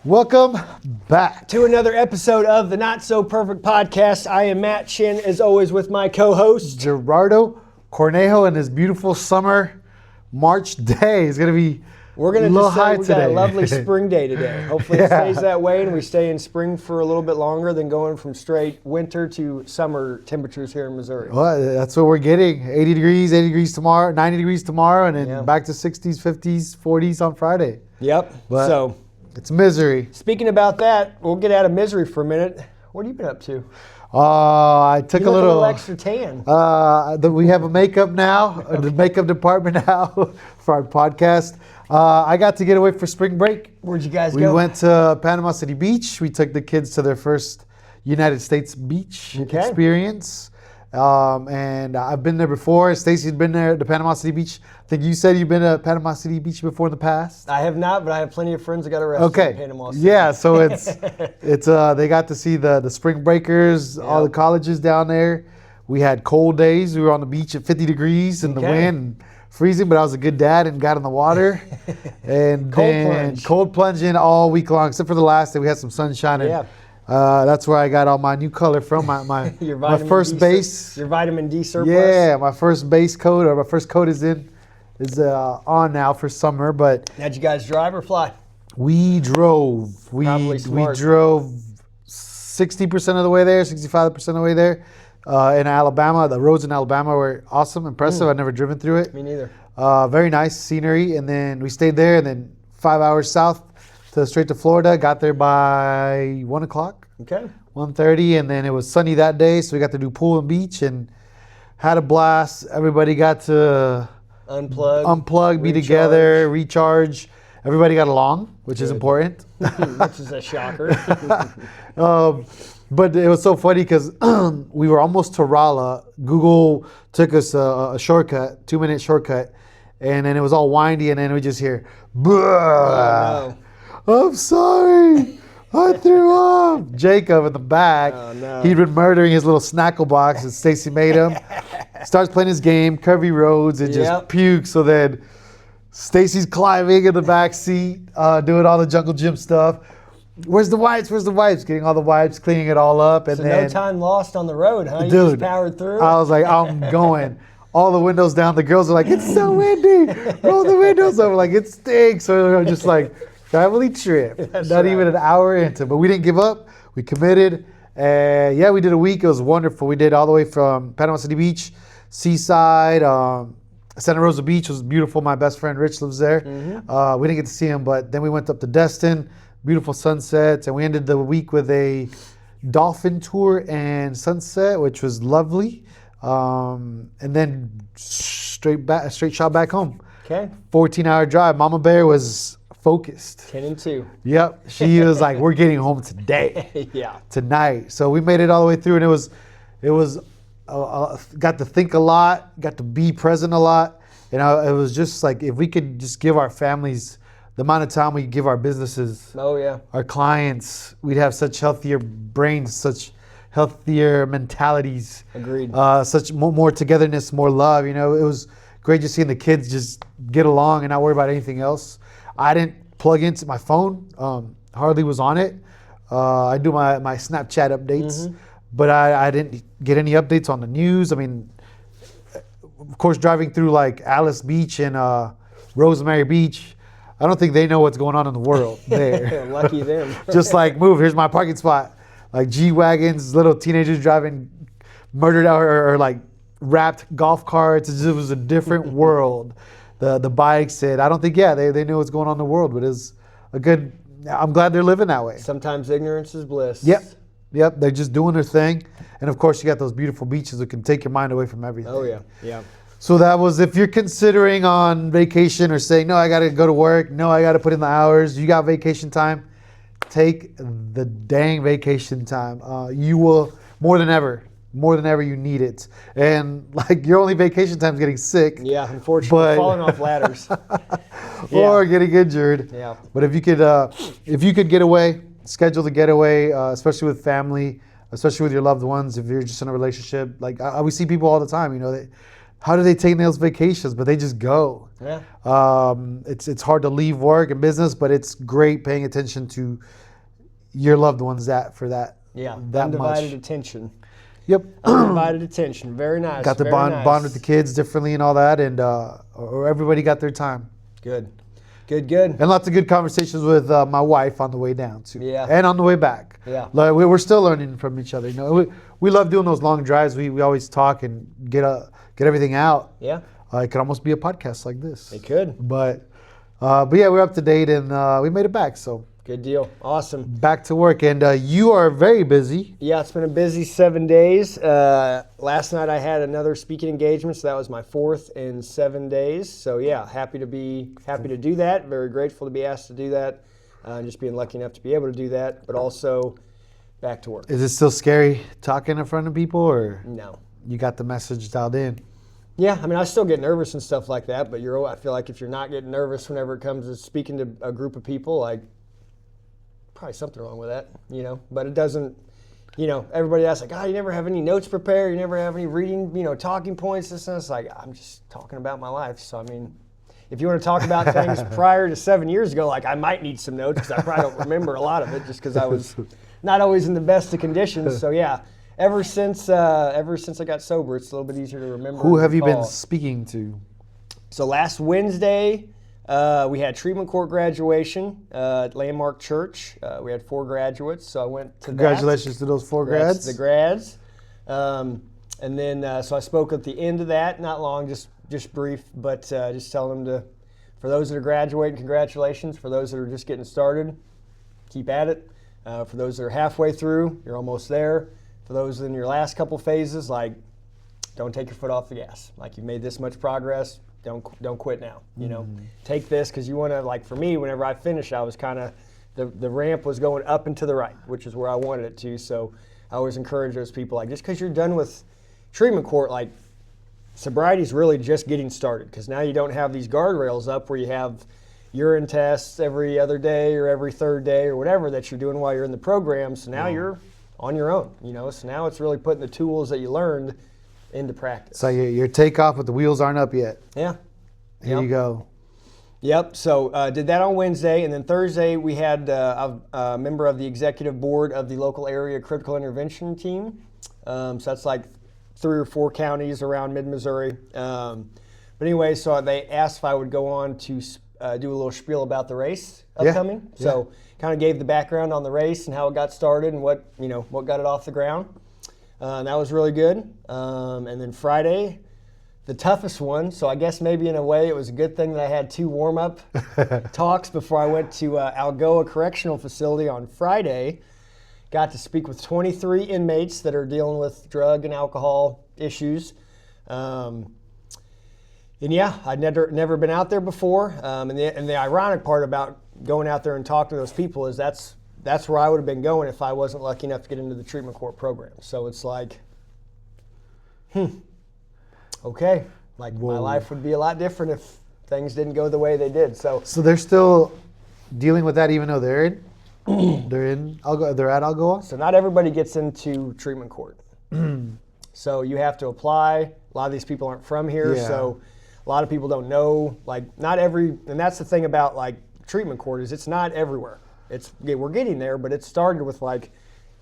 Welcome back to another episode of the Not So Perfect Podcast. I am Matt Chinn, as always, with my co-host Gerardo Cornejo, and this beautiful summer March day is going to be We're going to little just say high we today. got a lovely spring day today. Hopefully it stays that way and we stay in spring for a little bit longer than going from straight winter to summer temperatures here in Missouri. Well, that's what we're getting. 80 degrees tomorrow, 90 degrees tomorrow, and then back to 60s, 50s, 40s on Friday. Yep. But so it's misery. speaking about that, we'll get out of misery for a minute. What have you been up to? I took You a look little extra tan. We have a makeup now, the makeup department now for our podcast. I got to get away for spring break. Where'd you guys go? We went to Panama City Beach. We took the kids to their first United States beach experience. And I've been there before. Stacy's been there to Panama City Beach. I think you said you've been to Panama City Beach before in the past. I have not, but I have plenty of friends that got arrested in Panama City. Yeah, so it's they got to see the spring breakers, all the colleges down there. We had cold days. We were on the beach at 50 degrees in the wind and freezing, but I was a good dad and got in the water. And cold plunging all week long, except for the last day. We had some sunshine. And, that's where I got all my new color from, my my first base. Your vitamin D surplus? Yeah, my first base coat, or my first coat is on now for summer. But how'd you guys drive or fly? We drove. We drove 60% of the way there, 65% of the way there. In Alabama, the roads in Alabama were awesome, impressive. I've never driven through it. Me neither. Very nice scenery, and then we stayed there, and then 5 hours south straight to Florida. Got there by 1 o'clock. Okay. 1:30, and then it was sunny that day, so we got to do pool and beach and had a blast. Everybody got to unplug, be together, recharge. Everybody got along, which is important. Which is a shocker. But it was so funny because we were almost to Rolla. Google took us a shortcut, 2-minute shortcut, and then it was all windy, and then we just hear, "Bruh, I'm sorry, I threw up." Jacob in the back, he'd been murdering his little snackle box that Stacy made him. Starts playing his game, curvy roads, and just pukes. So then Stacy's climbing in the back seat, doing all the jungle gym stuff. Where's the wipes? Where's the wipes? Getting all the wipes, cleaning it all up. And so then, no time lost on the road, huh? You dude, just powered through? I was like, I'm going. All the windows down. The girls are like, it's so windy. Roll the windows over. Like, it stinks. So we're just like, family trip. Not even an hour into. But we didn't give up. We committed. And we did a week. It was wonderful. We did all the way from Panama City Beach, Seaside, Santa Rosa Beach was beautiful. My best friend Rich lives there. We didn't get to see him, but then we went up to Destin. Beautiful sunsets, and we ended the week with a dolphin tour and sunset, which was lovely. And then straight shot back home. Okay. 14-hour drive. Mama Bear was focused. 10-2. Yep. She was like, we're getting home today. Tonight. So we made it all the way through, and it was got to think a lot, got to be present a lot. And it was just like, if we could just give our families the amount of time we give our businesses, our clients, we'd have such healthier brains, such healthier mentalities. Agreed. Such more togetherness, more love. You know, it was great just seeing the kids just get along and not worry about anything else. I didn't plug into my phone. Hardly was on it. I do my Snapchat updates, but I didn't get any updates on the news. I mean, of course, driving through like Alice Beach and Rosemary Beach, I don't think they know what's going on in the world there. Lucky them. Just like, move, here's my parking spot. Like G-Wagons, little teenagers driving murdered or like wrapped golf carts. It was a different world. The bikes said, I don't think, they knew what's going on in the world, but it's a good, I'm glad they're living that way. Sometimes ignorance is bliss. Yep, they're just doing their thing. And of course, you got those beautiful beaches that can take your mind away from everything. Oh, yeah. So that was, if you're considering on vacation or saying, no, I got to go to work, no, I got to put in the hours, you got vacation time, take the dang vacation time. You will, more than ever, you need it. And like, your only vacation time is getting sick. Yeah, unfortunately, falling off ladders. Or getting injured. Yeah. But if you could get away, schedule the getaway, especially with family, especially with your loved ones, if you're just in a relationship. Like, we see people all the time, you know, how do they take those vacations? But they just go. Yeah. It's hard to leave work and business, but it's great paying attention to your loved ones that Yeah. that Undivided much. attention. Yep. Undivided attention. Very nice. Got to very bond nice. with the kids differently and all that, and or everybody got their time. Good. Good. And lots of good conversations with my wife on the way down too. Yeah. And on the way back. Yeah. Like we're still learning from each other. You know, we love doing those long drives. We always talk and get everything out. Yeah. It could almost be a podcast like this. It could. But yeah, we're up to date and we made it back. So Good deal. Awesome. back to work. And you are very busy. Yeah, it's been a busy 7 days. Last night I had another speaking engagement, so that was my 4th in 7 days. So yeah, happy to do that. Very grateful to be asked to do that. Just being lucky enough to be able to do that, but also back to work. Is it still scary talking in front of people, or No. you got the message dialed in? Yeah, I mean, I still get nervous and stuff like that, but I feel like if you're not getting nervous whenever it comes to speaking to a group of people, like, probably something wrong with that, but it doesn't, everybody asks, like, you never have any notes prepared, you never have any reading, talking points, this and it's like, I'm just talking about my life. So, I mean, if you want to talk about things prior to 7 years ago, like, I might need some notes because I probably don't remember a lot of it just because I was not always in the best of conditions. So, yeah, ever since I got sober, it's a little bit easier to remember. Who have you been recall. speaking to? So last Wednesday, we had treatment court graduation at Landmark Church. We had 4 graduates, so I went to Congratulations to those 4 Congrats grads. to the grads. And then, so I spoke at the end of that, not long, just brief, but just telling them for those that are graduating, congratulations. For those that are just getting started, keep at it. For those that are halfway through, you're almost there. For those in your last couple phases, like, don't take your foot off the gas. Like, you've made this much progress. Don't quit now. Take this, because you want to, like, for me, whenever I finished, I was kind of, the ramp was going up and to the right, which is where I wanted it to. So I always encourage those people, like, just because you're done with treatment court, like, sobriety is really just getting started, because now you don't have these guardrails up where you have urine tests every other day or every 3rd day or whatever that you're doing while you're in the program. So now you're on your own, So now it's really putting the tools that you learned into practice. So your takeoff, but the wheels aren't up yet. Yeah. Here you go. Yep. So did that on Wednesday, and then Thursday we had a member of the executive board of the local area critical intervention team. So that's like 3 or 4 counties around mid-Missouri. But anyway, so they asked if I would go on to do a little spiel about the race upcoming. Yeah. So kind of gave the background on the race and how it got started and what got it off the ground. And that was really good. And then Friday, the toughest one. So I guess maybe in a way it was a good thing that I had 2 warm-up talks before I went to Algoa Correctional Facility on Friday. Got to speak with 23 inmates that are dealing with drug and alcohol issues. And yeah, I'd never been out there before. And the ironic part about going out there and talking to those people is that's where I would have been going if I wasn't lucky enough to get into the treatment court program. So it's like, okay, like my life would be a lot different if things didn't go the way they did. So they're still dealing with that even though they're at Algoa? So not everybody gets into treatment court. So you have to apply. A lot of these people aren't from here, so a lot of people don't know. Like, and that's the thing about like treatment court is it's not everywhere. We're getting there, but it started with like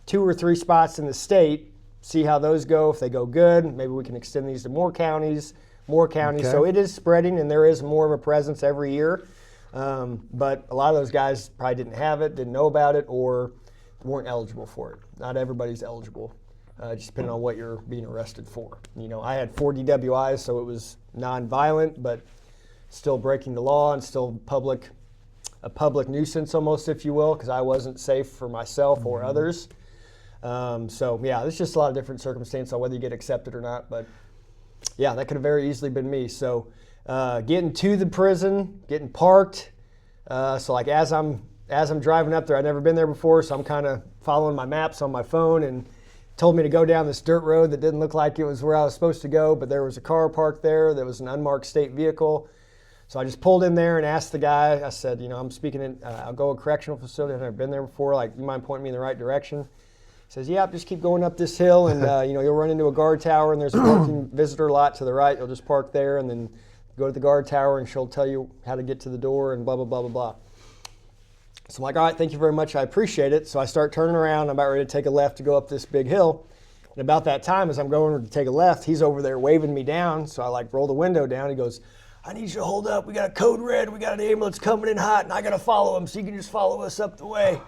2 or 3 spots in the state. See how those go. If they go good, maybe we can extend these to more counties. Okay. So it is spreading, and there is more of a presence every year. But a lot of those guys probably didn't have it, didn't know about it, or weren't eligible for it. Not everybody's eligible, just depending on what you're being arrested for. I had 4 DWIs, so it was non-violent, but still breaking the law and still a public nuisance almost, if you will, because I wasn't safe for myself or others. So yeah, there's just a lot of different circumstances on whether you get accepted or not. But yeah, that could have very easily been me. So getting to the prison, getting parked. So like as I'm driving up there, I'd never been there before, so I'm kind of following my maps on my phone, and told me to go down this dirt road that didn't look like it was where I was supposed to go, but there was a car parked there. There was an unmarked state vehicle. So I just pulled in there and asked the guy, I said, I'm speaking at Algoa Correctional Facility. I've never been there before. Like, you mind pointing me in the right direction? He says, yeah, just keep going up this hill, and you'll run into a guard tower, and there's a parking visitor lot to the right. You'll just park there, and then go to the guard tower, and she'll tell you how to get to the door, and blah, blah, blah, blah, blah. So I'm like, all right, thank you very much. I appreciate it. So I start turning around. I'm about ready to take a left to go up this big hill. And about that time, as I'm going to take a left, he's over there waving me down. So I like roll the window down. He goes, I need you to hold up. We got a code red. We got an ambulance coming in hot, and I got to follow him. So you can just follow us up the way.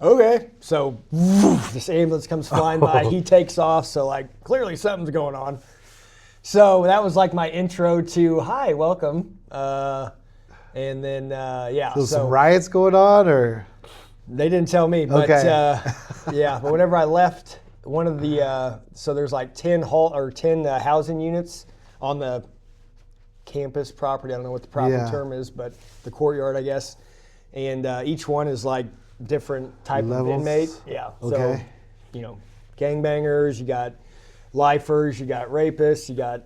Okay. So this ambulance comes flying by. He takes off. So like clearly something's going on. So that was like my intro to, hi, welcome. And then, So some riots going on, or? They didn't tell me, but okay. But whenever I left, one of the, so there's like 10 housing units on the campus property. I don't know what the proper term is, but the courtyard, I guess. And each one is like different type of inmate. Yeah. Okay. So, gangbangers, you got lifers, you got rapists, you got,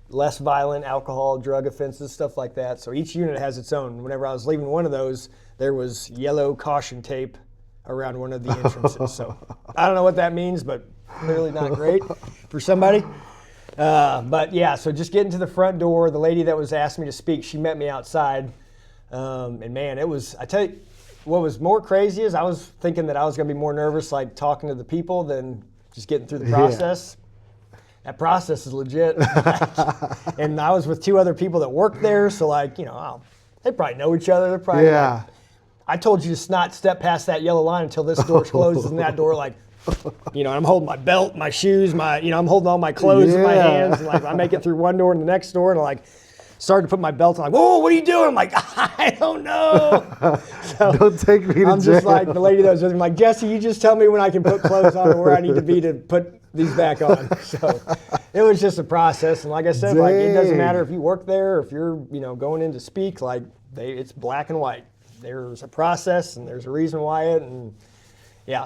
less violent alcohol, drug offenses, stuff like that. So each unit has its own. Whenever I was leaving one of those, there was yellow caution tape around one of the entrances. So I don't know what that means, but clearly not great for somebody. But yeah, so just getting to the front door, the lady that was asking me to speak, she met me outside. And man, I tell you, what was more crazy is I was thinking that I was going to be more nervous, like talking to the people than just getting through the process. That process is legit. And I was with 2 other people that worked there, so they probably know each other. They're probably I told you to not step past that yellow line until this door closes, and that door, I'm holding my belt, my shoes, I'm holding all my clothes in my hands, and I make it through one door and the next door, and started to put my belt on, whoa, what are you doing? I'm like, I don't know. So don't take me to I'm jail. just like, the lady that was with me, like, Jesse, you just tell me when I can put clothes on and where I need to be to put these back on. So it was just a process. And like I said, it doesn't matter if you work there or if you're, going in to speak, it's black and white. There's a process and there's a reason why and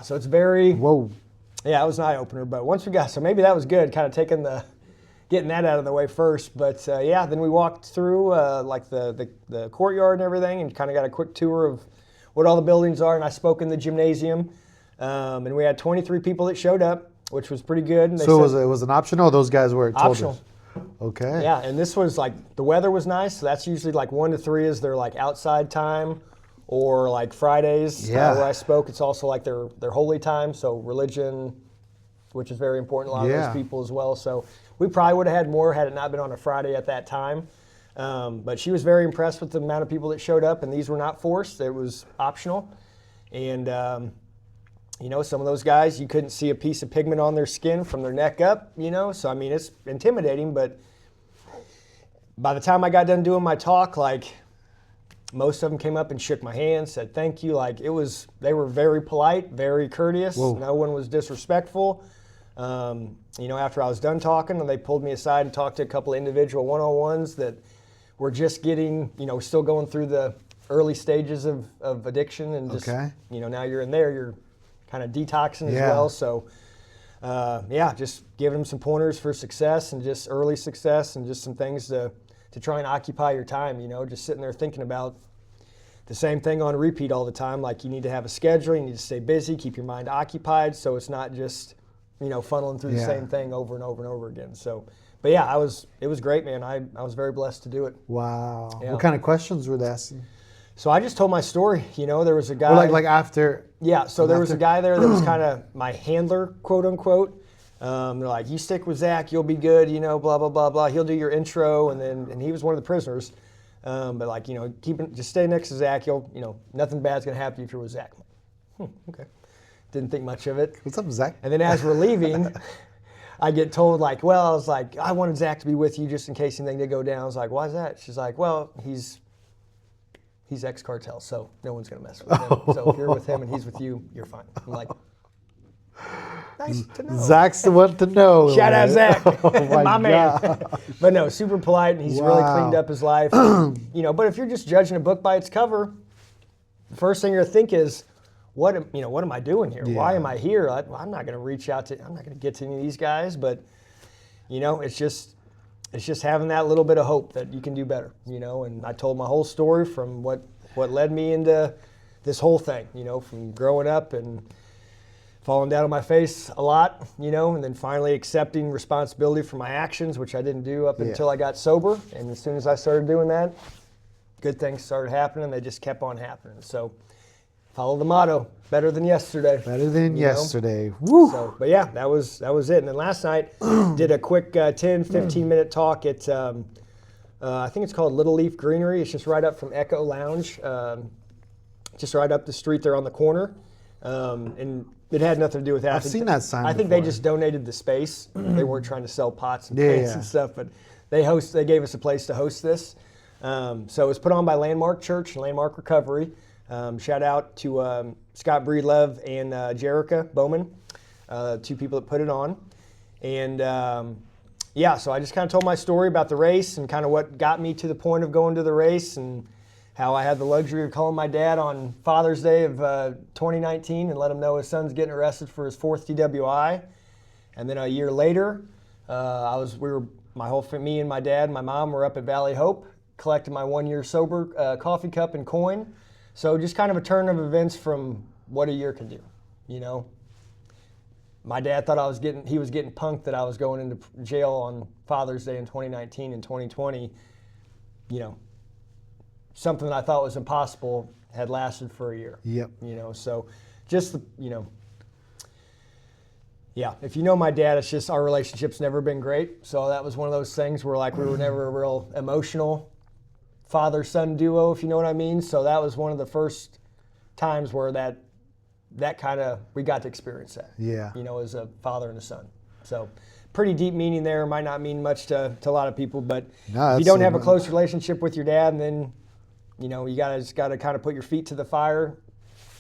so it's very, whoa. Yeah, it was an eye opener. But once we got, so maybe that was good, kind of getting that out of the way first. But then we walked through the courtyard and everything and kind of got a quick tour of what all the buildings are. And I spoke in the gymnasium. And we had 23 people that showed up, which was pretty good. And So it was an optional? Those guys were optional. Okay. Yeah, and this was the weather was nice. So that's usually 1 to 3 is their outside time, or Fridays where I spoke. It's also their holy time. So religion, which is very important to a lot of those people as well. So we probably would have had more had it not been on a Friday at that time. But she was very impressed with the amount of people that showed up, and these were not forced. It was optional. And, some of those guys, you couldn't see a piece of pigment on their skin from their neck up, So, it's intimidating, but by the time I got done doing my talk, most of them came up and shook my hand, said thank you. They were very polite, very courteous. Whoa. No one was disrespectful. After I was done talking, they pulled me aside and talked to a couple of individual one-on-ones that were just getting, still going through the early stages of addiction, and just, now you're in there, you're kind of detoxing as well. So, just giving them some pointers for success and just early success and just some things to try and occupy your time, just sitting there thinking about the same thing on repeat all the time. You need to have a schedule, you need to stay busy, keep your mind occupied so it's not just, funneling through the same thing over and over and over again. So, but it was great, man. I was very blessed to do it. Wow. Yeah. What kind of questions were they asking? So I just told my story. There was a guy. Or after. Yeah, so there was a guy there that was kind of my handler, quote unquote. They're like, you stick with Zach, you'll be good, blah, blah, blah, blah. He'll do your intro, and he was one of the prisoners. But just stay next to Zach. Nothing bad's going to happen if you're with Zach. Okay. Didn't think much of it. What's up, Zach? And then as we're leaving, I get told I wanted Zach to be with you just in case anything did go down. I was like, why is that? She's like, well, he's ex-cartel, so no one's going to mess with him. So if you're with him and he's with you, you're fine. I'm like, nice to know. Zach's the one to know. Shout out Zach, Oh my man. But no, super polite, and he's really cleaned up his life. But if you're just judging a book by its cover, the first thing you're going to think is, what am I doing here? Why am I here? I'm not going to reach out to, I'm not going to get to any of these guys, but it's just having that little bit of hope that you can do better, and I told my whole story from what led me into this whole thing, from growing up and falling down on my face a lot, and then finally accepting responsibility for my actions, which I didn't do up until I got sober. And as soon as I started doing that, good things started happening. They just kept on happening. So follow the motto, better than yesterday. Better than yesterday. Woo! So, but yeah, that was it. And then last night, did a quick 10, 15-minute talk at, I think it's called Little Leaf Greenery. It's just right up from Echo Lounge, just right up the street there on the corner. And it had nothing to do with that. I've seen that sign I think before. they just donated the space. They weren't trying to sell pots and plants and stuff, but they gave us a place to host this. So it was put on by Landmark Church and Landmark Recovery. Shout out to Scott Breedlove and Jerica Bowman, two people that put it on. And so I just kind of told my story about the race and kind of what got me to the point of going to the race, and how I had the luxury of calling my dad on Father's Day of 2019 and let him know his son's getting arrested for his 4th DWI. And then a year later, me and my dad and my mom were up at Valley Hope, collecting my 1-year sober coffee cup and coin. So just kind of a turn of events from what a year can do, My dad thought he was getting punked that I was going into jail on Father's Day in 2019 and 2020. Something that I thought was impossible had lasted for a year. Yep. So just, if you know my dad, it's just our relationship's never been great. So that was one of those things where we were never a real emotional father-son duo, if you know what I mean. So that was one of the first times where that kind of, we got to experience that. Yeah. As a father and a son. So pretty deep meaning there. Might not mean much to a lot of people, but if you don't have a close relationship with your dad, and then, you just got to kind of put your feet to the fire.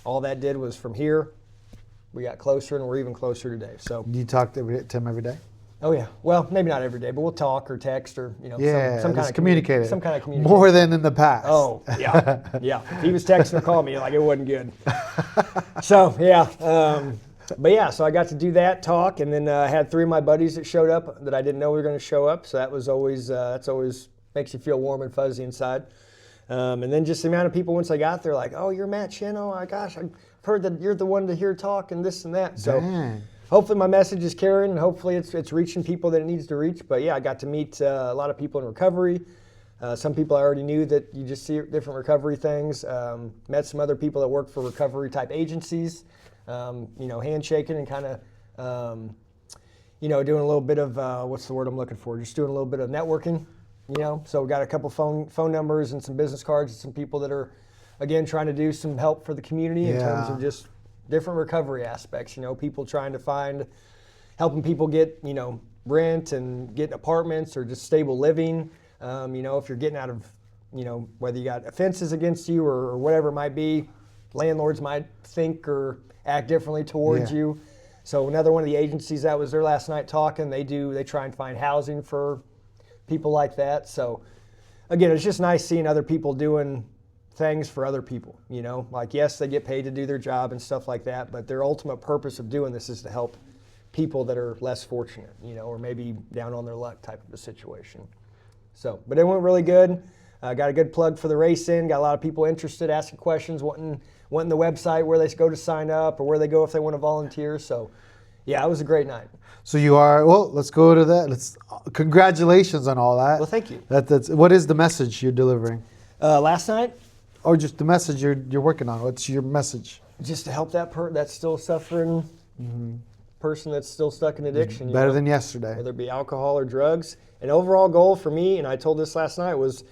All that did was from here, we got closer, and we're even closer today. So do you talk to him every day? Oh yeah. Well, maybe not every day, but we'll talk or text or some kind of communicate. Some kind of communication. More than in the past. Oh yeah, yeah. If he was texting or calling me, it wasn't good. So yeah, so I got to do that talk, and then I had 3 of my buddies that showed up that I didn't know were going to show up. So that was always that's always makes you feel warm and fuzzy inside. And then just the amount of people once I got there, oh, you're Matt Chinn. Oh my gosh, I've heard that you're the one to hear talk and this and that. So. Dang. Hopefully my message is carrying, and hopefully it's reaching people that it needs to reach. But yeah, I got to meet a lot of people in recovery. Some people I already knew that you just see different recovery things. Met some other people that work for recovery type agencies. Handshaking and kind of, doing a little bit of, what's the word I'm looking for? Just doing a little bit of networking, So we got a couple phone numbers and some business cards and some people that are, again, trying to do some help for the community in terms of just different recovery aspects, people trying to helping people get, rent and get apartments or just stable living. If you're getting out of, whether you got offenses against you or whatever it might be, landlords might think or act differently towards you. So another one of the agencies that was there last night talking, they try and find housing for people like that. So again, it's just nice seeing other people doing things for other people, yes, they get paid to do their job and stuff like that, but their ultimate purpose of doing this is to help people that are less fortunate, or maybe down on their luck type of a situation. So, but it went really good. Got a good plug for the race in, got a lot of people interested, asking questions, wanting the website, where they go to sign up or where they go if they want to volunteer. So yeah, it was a great night. So let's go to that. Congratulations on all that. Well, thank you. What is the message you're delivering? Last night, or just the message you're working on? What's your message? Just to help that's still suffering person that's still stuck in addiction. Better than yesterday. Whether it be alcohol or drugs. An overall goal for me, and I told this last night, was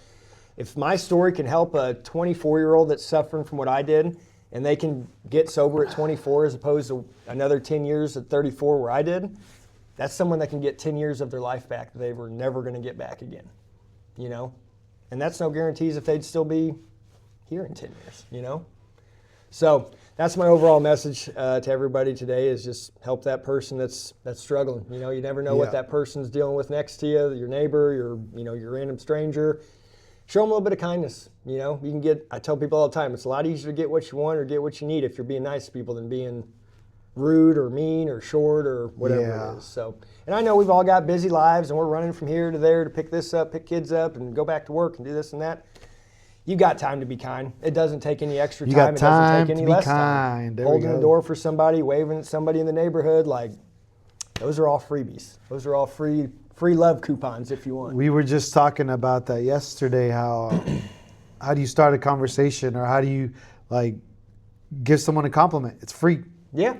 if my story can help a 24-year-old that's suffering from what I did, and they can get sober at 24 as opposed to another 10 years at 34 where I did, that's someone that can get 10 years of their life back that they were never going to get back again. And that's no guarantees if they'd still be here in 10 years, So that's my overall message to everybody today, is just help that person that's struggling. You never know what that person's dealing with next to you, your neighbor, your random stranger. Show them a little bit of kindness. You can I tell people all the time, it's a lot easier to get what you want or get what you need if you're being nice to people than being rude or mean or short or whatever it is. So, and I know we've all got busy lives and we're running from here to there to pick this up, pick kids up and go back to work and do this and that. you got time to be kind. It doesn't take any extra You time. got It doesn't time take to any be less kind. time. There we Holding the go. door for somebody, waving at somebody in the neighborhood, like those are all freebies. Those are all free love coupons if you want. We were just talking about that yesterday. How do you start a conversation, or how do you like give someone a compliment? It's free. Yeah.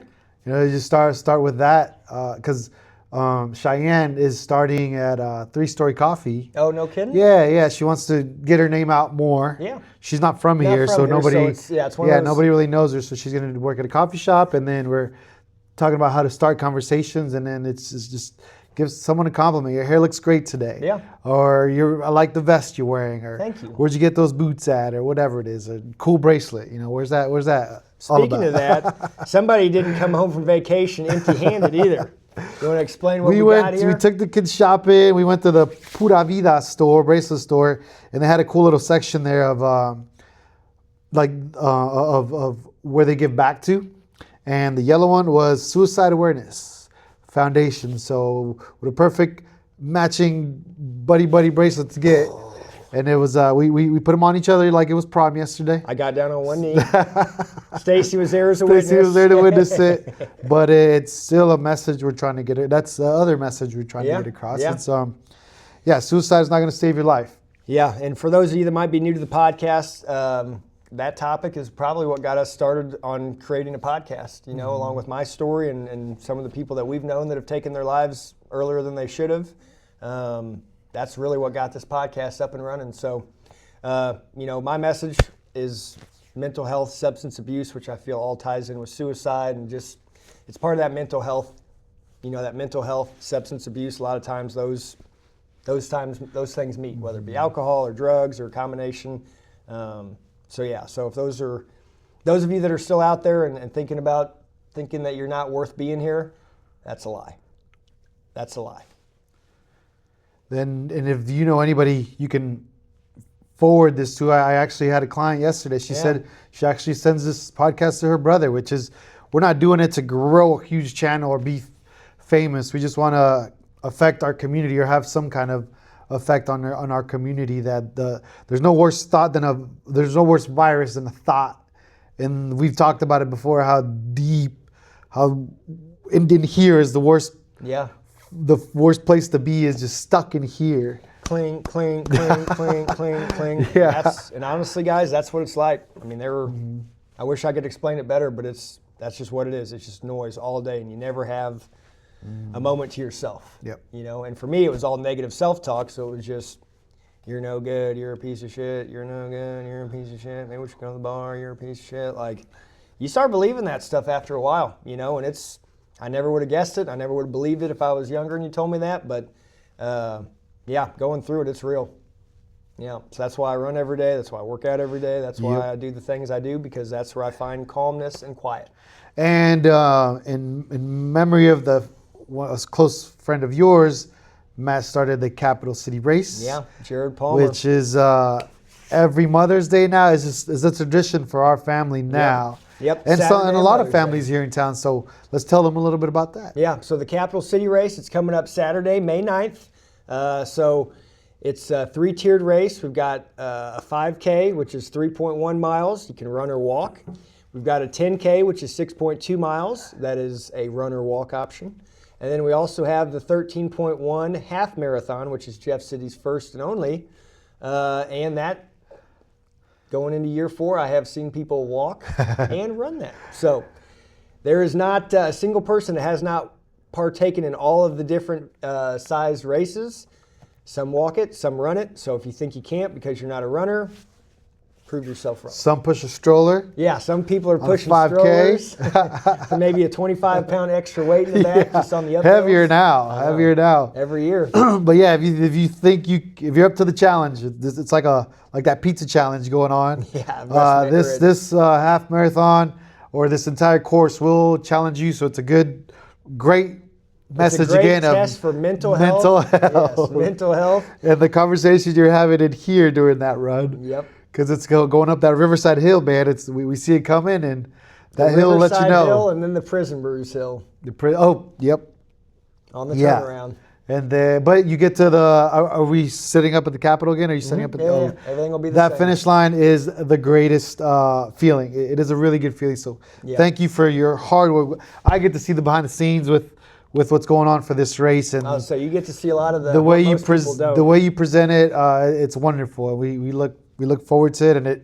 You know, you just start with that because Cheyenne is starting at 3-Story Coffee. Oh, no kidding? Yeah. She wants to get her name out more. Yeah. She's not from here, so so nobody. it's one of those, nobody really knows her. So she's going to work at a coffee shop, and then we're talking about how to start conversations, and then it's just give someone a compliment. Your hair looks great today. Yeah. Or I like the vest you're wearing. Or Thank you. Where'd you get those boots at? Or whatever it is. A cool bracelet. You know, where's that? all Speaking of that, somebody didn't come home from vacation empty-handed either. You want to explain what we got here? We took the kids shopping. We went to the Pura Vida store, bracelet store, and they had a cool little section there of of where they give back to. And the yellow one was Suicide Awareness Foundation. So with a perfect matching buddy bracelet to get. And it was we put them on each other like it was prom yesterday. I got down on one knee. Stacy was there as a witness. Stacy was there to witness it. But it's still a message we're trying to get. That's the other message we're trying to get across. Yeah. It's suicide is not going to save your life. Yeah, and for those of you that might be new to the podcast, that topic is probably what got us started on creating a podcast, along with my story and some of the people that we've known that have taken their lives earlier than they should have. That's really what got this podcast up and running. So, my message is mental health, substance abuse, which I feel all ties in with suicide, and just it's part of that mental health. That mental health, substance abuse. A lot of times those things meet, whether it be alcohol or drugs or a combination. So if those of you that are still out there and thinking that you're not worth being here, that's a lie. That's a lie. And if you know anybody you can forward this to. I actually had a client yesterday. She said she actually sends this podcast to her brother, which is, we're not doing it to grow a huge channel or be famous. We just want to affect our community or have some kind of effect on our community. That there's no worse virus than a thought. And we've talked about it before, how in here is the worst. Yeah. The worst place to be is just stuck in here. Cling, cling, cling, cling, cling, cling. Yeah. And honestly, guys, that's what it's like. I mean, I wish I could explain it better, but that's just what it is. It's just noise all day, and you never have a moment to yourself. Yep. And for me, it was all negative self-talk, so it was just, you're no good, you're a piece of shit, you're no good, you're a piece of shit, maybe we should go to the bar, you're a piece of shit. Like, you start believing that stuff after a while, and it's, I never would have guessed it. I never would have believed it if I was younger and you told me that. But, going through it, it's real. Yeah, so that's why I run every day. That's why I work out every day. That's why I do the things I do, because that's where I find calmness and quiet. And in memory of a close friend of yours, Matt started the Capital City Race. Yeah, Jared Palmer. Which is every Mother's Day now is a tradition for our family now. Yep. And Saturday a lot Mother's of families Day here in town. So let's tell them a little bit about that. Yeah, so the Capital City Race, it's coming up Saturday, May 9th. So it's a 3-tiered race. We've got a 5K, which is 3.1 miles. You can run or walk. We've got a 10K, which is 6.2 miles. That is a run or walk option. And then we also have the 13.1 half marathon, which is Jeff City's first and only. And that, going into year 4, I have seen people walk and run that. So there is not a single person that has not partaken in all of the different size races. Some walk it, some run it. So if you think you can't because you're not a runner, prove yourself wrong. Some push a stroller. Yeah, some people are pushing 5K. strollers. Maybe a 25-pound extra weight in the back, just on the up Heavier now. Every year. But yeah, if you think if you're up to the challenge, it's like that pizza challenge going on. Yeah. This half marathon or this entire course will challenge you. So it's a great message it's a great again test of for mental health. Yes, mental health. And the conversations you're having in here during that run. Yep. Because it's going up that Riverside Hill, man. We see it coming, and that hill will let you know. Hill and then the Prison Brews Hill. Yep. On the turnaround. And then, but you get to the. Are we sitting up at the Capitol again? Are you sitting up at? Yeah, everything will be the that same. finish line is the greatest feeling. It is a really good feeling. So thank you for your hard work. I get to see the behind the scenes with what's going on for this race, and So you get to see a lot of the way you don't. the way you present it. It's wonderful. We look forward to it, and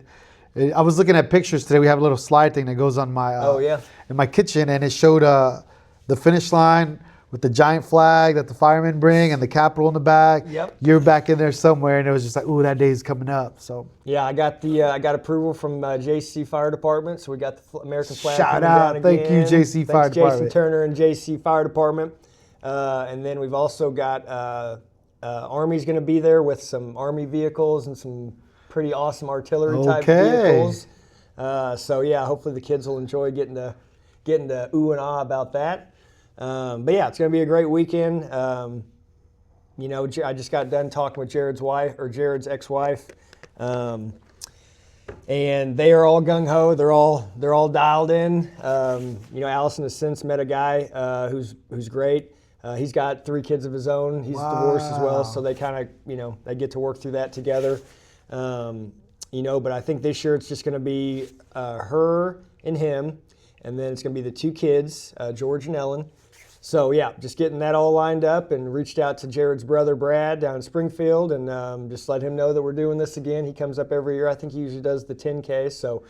I was looking at pictures today. We have a little slide thing that goes on my in my kitchen, and it showed the finish line with the giant flag that the firemen bring and the Capitol in the back. Yep. You're back in there somewhere, and it was just like, ooh, that day's coming up. So yeah, I got approval from JC Fire Department, so we got the American flag. Shout out, thank you, JC Fire Department. Jason Turner and JC Fire Department, and then we've also got Army's going to be there with some Army vehicles and some pretty awesome artillery type vehicles. So yeah, hopefully the kids will enjoy getting to ooh and ah about that. But yeah, it's going to be a great weekend. I just got done talking with Jared's ex-wife, and they are all gung ho. They're all dialed in. Allison has since met a guy who's great. He's got 3 kids of his own. He's divorced as well, so they kind of they get to work through that together. But I think this year it's just going to be her and him, and then it's going to be the 2 kids, George and Ellen. So yeah, just getting that all lined up, and reached out to Jared's brother Brad down in Springfield, and just let him know that we're doing this again. He comes up every year. I think he usually does the 10K. So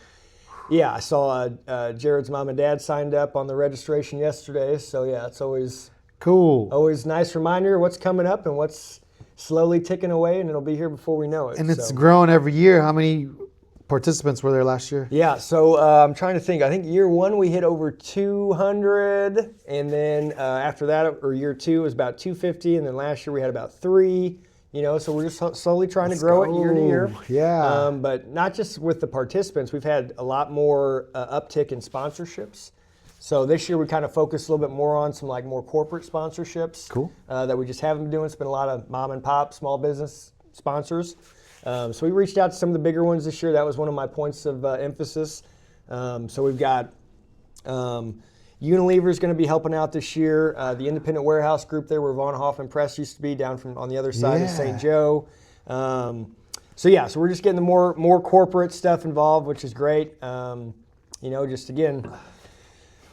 yeah, I saw Jared's mom and dad signed up on the registration yesterday. So yeah, it's always cool. Always nice reminder of what's coming up and what's slowly ticking away, and it'll be here before we know it. And it's grown every year. How many participants were there last year? Yeah, so I'm trying to think. I think year 1 we hit over 200, and then after that, or year 2 was about 250, and then last year we had about 3. So we're just slowly trying to grow it year to year. Yeah. But not just with the participants, we've had a lot more uptick in sponsorships. So this year we kind of focused a little bit more on some more corporate sponsorships. Cool. That we just haven't been doing. It's been a lot of mom and pop small business sponsors. So we reached out to some of the bigger ones this year. That was one of my points of emphasis. So we've got Unilever is going to be helping out this year. The independent warehouse group there where Von Hoffman Press used to be down from on the other side of St. Joe. So we're just getting the more corporate stuff involved, which is great. Just again,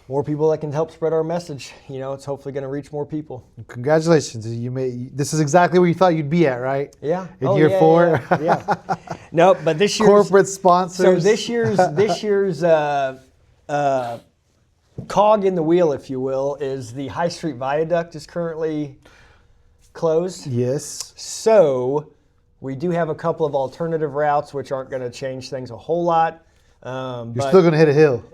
more people that can help spread our message. It's hopefully going to reach more people. Congratulations! This is exactly where you thought you'd be at, right? Yeah. In year 4. Yeah. No, but this year's corporate sponsors. So this year's cog in the wheel, if you will, is the High Street Viaduct is currently closed. Yes. So we do have a couple of alternative routes, which aren't going to change things a whole lot. You're still going to hit a hill.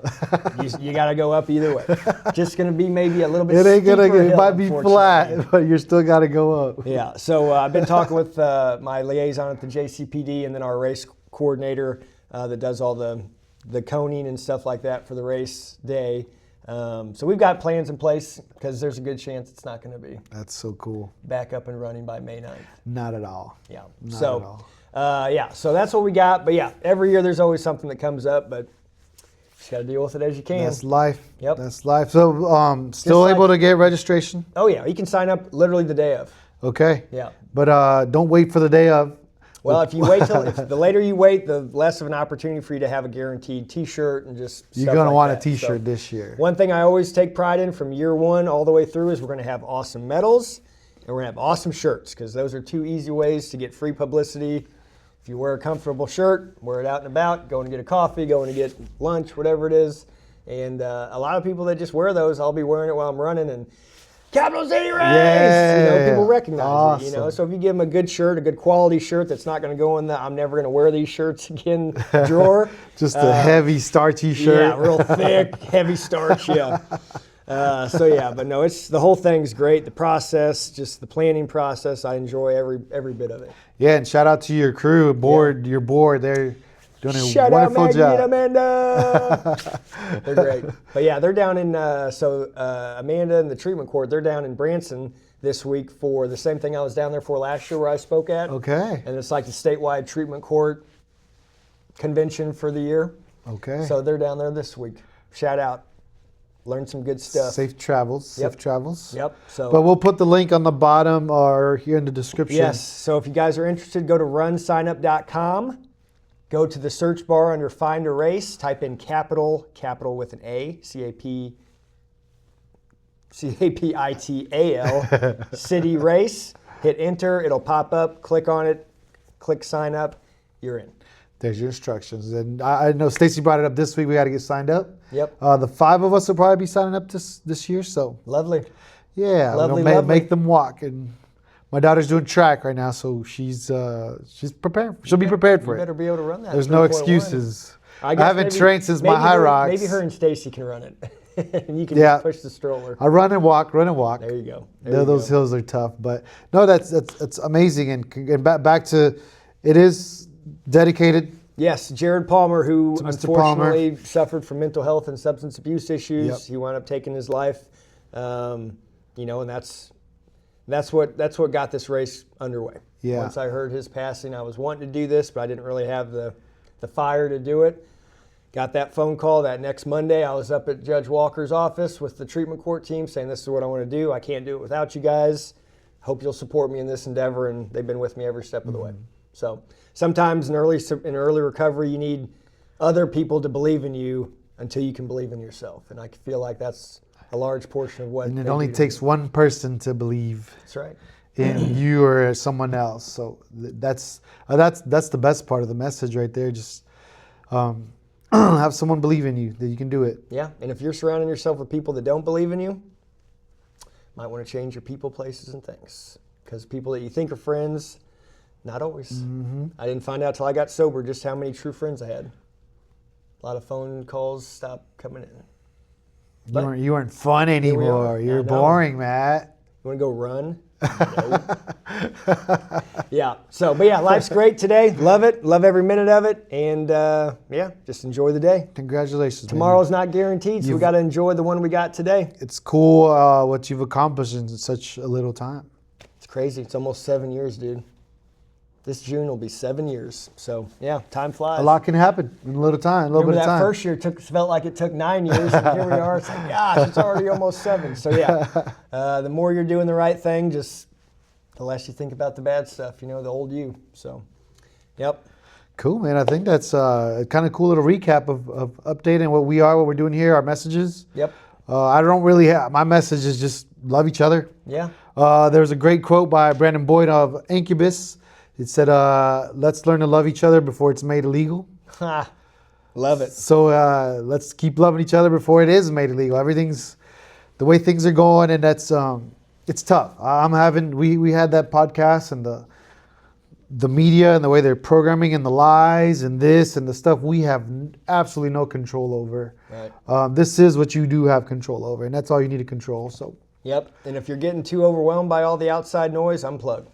you got to go up either way. Just going to be maybe a little bit It ain't going to hill, it might be flat, but you're still got to go up. Yeah, so I've been talking with my liaison at the JCPD and then our race coordinator that does all the coning and stuff like that for the race day. So we've got plans in place because there's a good chance it's not going to be. That's so cool. Back up and running by May 9th. Not at all. Yeah. Not at all. So that's what we got. But yeah, every year there's always something that comes up, but just got to deal with it as you can. That's life. Yep. That's life. So still able to get registration? Oh yeah, you can sign up literally the day of. Okay. Yeah. But don't wait for the day of. Well, if you wait the later you wait, the less of an opportunity for you to have a guaranteed T-shirt and just you're going to want that. a T-shirt this year. One thing I always take pride in from year 1 all the way through is we're going to have awesome medals and we're going to have awesome shirts because those are 2 easy ways to get free publicity. If you wear a comfortable shirt, wear it out and about, going to get a coffee, going to get lunch, whatever it is. And a lot of people that just wear those, I'll be wearing it while I'm running and Capital City Race! Yeah. People recognize awesome. it, So if you give them a good shirt, a good quality shirt that's not going to go in the I'm never going to wear these shirts again drawer. Just a heavy, starchy shirt. Yeah, real thick, heavy starch, yeah. But no, it's the whole thing's great. The process, just the planning process, I enjoy every bit of it. Yeah, and shout out to your crew, your board. They're doing a wonderful job. And Amanda. They're great. But yeah, they're down in, Amanda and the treatment court, they're down in Branson this week for the same thing I was down there for last year where I spoke at. Okay. And it's like the statewide treatment court convention for the year. Okay. So they're down there this week. Shout out. learn some good stuff. Safe travels. Yep. Safe travels. Yep. So, But we'll put the link on the bottom or here in the description. yes. So if you guys are interested, go to runsignup.com. Go to the search bar under Find a Race. Type in capital with an A, CAPITAL, City Race. Hit enter. It'll pop up. Click on it. Click sign up. You're in. There's your instructions. And I know Stacy brought it up this week. We got to get signed up. Yep. The 5 of us will probably be signing up this year. So, Lovely. yeah. Lovely, we'll lovely. make them walk. And my daughter's doing track right now, so she's prepared. She'll be prepared for You it. better be able to run that. There's no 3.1. excuses. I guess haven't trained since my high rocks. Maybe her and Stacy can run it. And you can Yeah. just push the stroller. I run and walk. There you go. There you Those go. hills are tough, but no, that's amazing. And back to, it is dedicated. Yes, Jared Palmer, who Mr. unfortunately suffered from mental health and substance abuse issues. Yep. He wound up taking his life. And that's what got this race underway. Yeah. Once I heard his passing, I was wanting to do this, but I didn't really have the fire to do it. Got that phone call that next Monday. I was up at Judge Walker's office with the treatment court team saying, this is what I want to do. I can't do it without you guys. Hope you'll support me in this endeavor. And they've been with me every step of the way. So sometimes in early recovery, you need other people to believe in you until you can believe in yourself. And I feel like that's a large portion of what And it they only do to takes me. one person to believe That's right. in you or someone else. So that's the best part of the message right there. Just have someone believe in you that you can do it. Yeah, and if you're surrounding yourself with people that don't believe in you, might want to change your people, places, and things. Because people that you think are friends, not always. Mm-hmm. I didn't find out till I got sober just how many true friends I had. A lot of phone calls stopped coming in. But You weren't fun we anymore. are. You're I know. boring, Matt. you want to go run? No. Yeah. So, but yeah, life's great today. Love it. Love every minute of it. And yeah, just enjoy the day. Congratulations. man. Tomorrow's not guaranteed, so we got to enjoy the one we got today. It's cool what you've accomplished in such a little time. It's crazy. It's almost 7 years, dude. This June will be 7 years. So yeah, time flies. A lot can happen in a little time, a little Remember bit of that time. first year felt like it took 9 years, and here we are. It's like, gosh, it's already almost 7. So yeah, the more you're doing the right thing, just the less you think about the bad stuff. The old you. So, yep. Cool, man. I think that's a kind of cool little recap of updating what we're doing here, our messages. Yep. I don't really have, my message is just love each other. Yeah. There's a great quote by Brandon Boyd of Incubus. It said, let's learn to love each other before it's made illegal. Ha. Love it. So let's keep loving each other before it is made illegal. Everything's the way things are going, and that's it's tough. We had that podcast and the media and the way they're programming and the lies and this and the stuff we have absolutely no control over. Right. This is what you do have control over, and that's all you need to control. So Yep. And if you're getting too overwhelmed by all the outside noise, unplug.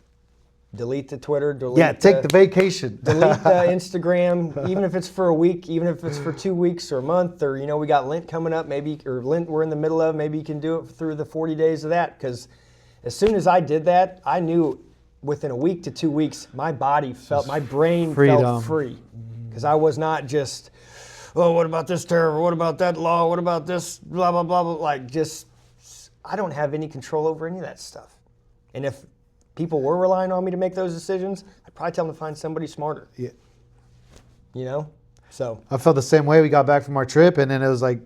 Delete the Twitter. take the vacation. Delete the Instagram, even if it's for a week, even if it's for 2 weeks or a month, or we got Lent coming up, Lent we're in the middle of. Maybe you can do it through the 40 days of that. Because as soon as I did that, I knew within a week to 2 weeks, my brain felt free. Because I was not just, oh, what about this tariff? What about that law? What about this? Blah blah blah blah. I don't have any control over any of that stuff. And if people were relying on me to make those decisions, I'd probably tell them to find somebody smarter. Yeah. So I felt the same way. We got back from our trip, and then it was like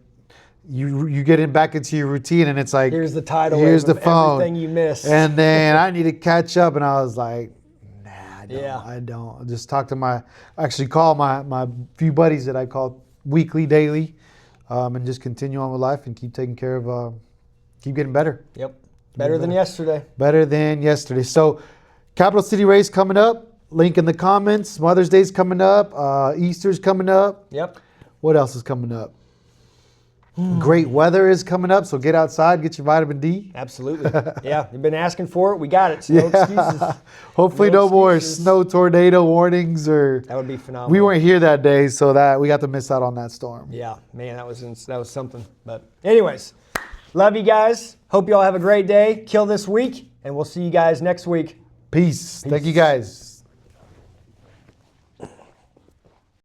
you get back into your routine, and it's like here's the tidal here's wave the of phone, everything you missed. and then I need to catch up, and I was like, nah, I don't. Yeah. I just talk to call my few buddies that I call weekly, daily, and just continue on with life and keep taking care of, keep getting better. Yep. Better than yesterday. Better than yesterday. So, Capital City Race coming up. Link in the comments. Mother's Day's coming up. Easter's coming up. Yep. What else is coming up? Great weather is coming up, so get outside, get your vitamin D. Absolutely. Yeah, you've been asking for it. We got it. So no excuses. Hopefully no more snow tornado warnings or. That would be phenomenal. We weren't here that day, so that we got to miss out on that storm. Yeah, man, that was something. But anyways, love you guys. Hope you all have a great day. Kill this week, and we'll see you guys next week. Peace. Thank you guys.